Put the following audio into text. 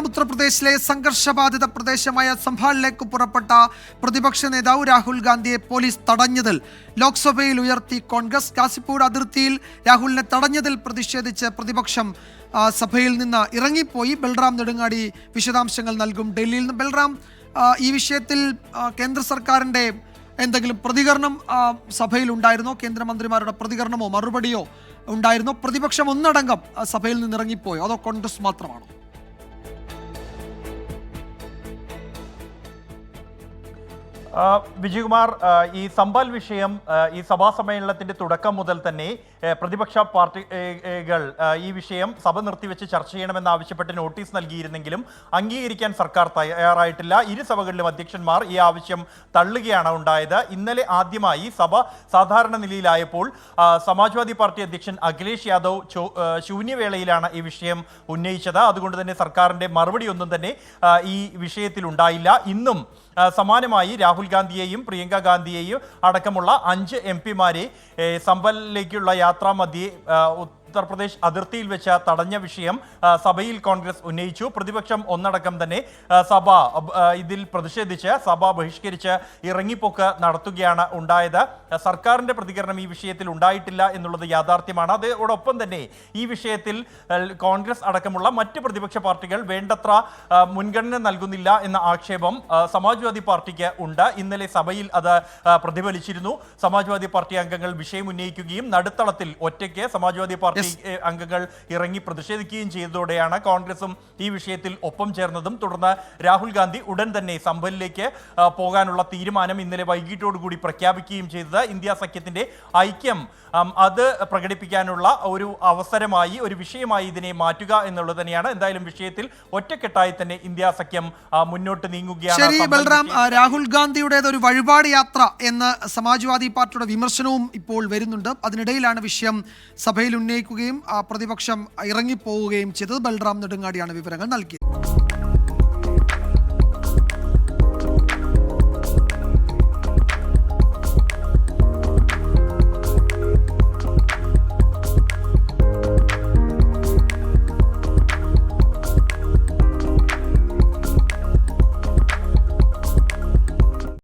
ഉത്തർപ്രദേശിലെ സംഘർഷബാധിത പ്രദേശമായ സംഭാളിലേക്ക് പുറപ്പെട്ട പ്രതിപക്ഷ നേതാവ് രാഹുൽ ഗാന്ധിയെ പോലീസ് തടഞ്ഞതിൽ ലോക്സഭയിൽ ഉയർത്തി കോൺഗ്രസ്. കാസിപ്പൂർ അതിർത്തിയിൽ രാഹുലിനെ തടഞ്ഞതിൽ പ്രതിഷേധിച്ച് പ്രതിപക്ഷം സഭയിൽ നിന്ന് ഇറങ്ങിപ്പോയി. ബൽറാം നെടുങ്ങാടി വിശദാംശങ്ങൾ നൽകും ഡൽഹിയിൽ നിന്ന്. ബൽറാം, ഈ വിഷയത്തിൽ കേന്ദ്ര സർക്കാരിൻ്റെ എന്തെങ്കിലും പ്രതികരണം സഭയിൽ ഉണ്ടായിരുന്നോ? കേന്ദ്രമന്ത്രിമാരുടെ പ്രതികരണമോ മറുപടിയോ ഉണ്ടായിരുന്നോ? പ്രതിപക്ഷം ഒന്നടങ്കം സഭയിൽ നിന്ന് ഇറങ്ങിപ്പോയോ, അതോ കോൺഗ്രസ് മാത്രമാണോ? വിജയകുമാർ, ഈ സംബാൽ വിഷയം ഈ സഭാ സമ്മേളനത്തിന്റെ തുടക്കം മുതൽ തന്നെ പ്രതിപക്ഷ പാർട്ടികൾ ഈ വിഷയം സഭ നിർത്തിവെച്ച് ചർച്ച ചെയ്യണമെന്ന് ആവശ്യപ്പെട്ട് നോട്ടീസ് നൽകിയിരുന്നെങ്കിലും അംഗീകരിക്കാൻ സർക്കാർ തയ്യാറായിട്ടില്ല. ഇരു സഭകളിലും അധ്യക്ഷന്മാർ ഈ ആവശ്യം തള്ളുകയാണ് ഉണ്ടായത്. ഇന്നലെ ആദ്യമായി സഭ സാധാരണ നിലയിലായപ്പോൾ സമാജ്വാദി പാർട്ടി അധ്യക്ഷൻ അഖിലേഷ് യാദവ് ശൂന്യവേളയിലാണ് ഈ വിഷയം ഉന്നയിച്ചത്. അതുകൊണ്ട് തന്നെ സർക്കാരിന്റെ മറുപടി ഒന്നും തന്നെ ഈ വിഷയത്തിൽ ഉണ്ടായില്ല. ഇന്നും സമാനമായി രാഹുൽ ഗാന്ധിയെയും പ്രിയങ്ക ഗാന്ധിയെയും അടക്കമുള്ള 5 MP-മാരെ സംഭലിലേക്കുള്ള യാത്രാമധ്യേ ഉത്തർപ്രദേശ് അതിർത്തിയിൽ വെച്ച് തടഞ്ഞ വിഷയം സഭയിൽ കോൺഗ്രസ് ഉന്നയിച്ചു. പ്രതിപക്ഷം ഒന്നടക്കം തന്നെ സഭ ഇതിൽ പ്രതിഷേധിച്ച് സഭ ബഹിഷ്കരിച്ച് ഇറങ്ങിപ്പോക്ക് നടത്തുകയാണ് ഉണ്ടായത്. സർക്കാരിന്റെ പ്രതികരണം ഈ വിഷയത്തിൽ ഉണ്ടായിട്ടില്ല എന്നുള്ളത് യാഥാർത്ഥ്യമാണ്. അതോടൊപ്പം തന്നെ ഈ വിഷയത്തിൽ കോൺഗ്രസ് അടക്കമുള്ള മറ്റ് പ്രതിപക്ഷ പാർട്ടികൾ വേണ്ടത്ര മുൻഗണന നൽകുന്നില്ല എന്ന ആക്ഷേപം സമാജ്വാദി പാർട്ടിക്ക് ഉണ്ട്. ഇന്നലെ സഭയിൽ അത് പ്രതിഫലിച്ചിരുന്നു. സമാജ്വാദി പാർട്ടി അംഗങ്ങൾ വിഷയം ഉന്നയിക്കുകയും നടുത്തളത്തിൽ ഒറ്റയ്ക്ക് സമാജ്വാദി പാർട്ടി അംഗങ്ങൾ ഇറങ്ങി പ്രതിഷേധിക്കുകയും ചെയ്തതോടെയാണ് കോൺഗ്രസും ഈ വിഷയത്തിൽ ഒപ്പം ചേർന്നതും. തുടർന്ന് രാഹുൽ ഗാന്ധി ഉടൻ തന്നെ സംഭലിലേക്ക് പോകാനുള്ള തീരുമാനം ഇന്നലെ വൈകിട്ടോടുകൂടി പ്രഖ്യാപിക്കുകയും ചെയ്തത്. ഇന്ത്യ സഖ്യത്തിന്റെ ഐക്യം അത് പ്രകടിപ്പിക്കാനുള്ള ഒരു അവസരമായി, ഒരു വിഷയമായി ഇതിനെ മാറ്റുക എന്നുള്ളത് തന്നെയാണ്. എന്തായാലും വിഷയത്തിൽ ഒറ്റക്കെട്ടായി തന്നെ ഇന്ത്യ സഖ്യം മുന്നോട്ട് നീങ്ങുകയാണ്. ശരി ബൽറാം, രാഹുൽ ഗാന്ധിയുടേത് ഒരു വഴിപാട് യാത്ര എന്ന സമാജ്വാദി പാർട്ടിയുടെ വിമർശനവും ഇപ്പോൾ വരുന്നുണ്ട്. അതിനിടയിലാണ് വിഷയം സഭയിൽ ഉന്നയിക്കുകയും പ്രതിപക്ഷം ഇറങ്ങിപ്പോവുകയും ചെയ്തത്. ബൽറാം നെടുങ്ങാടിയാണ് വിവരങ്ങൾ നൽകിയത്.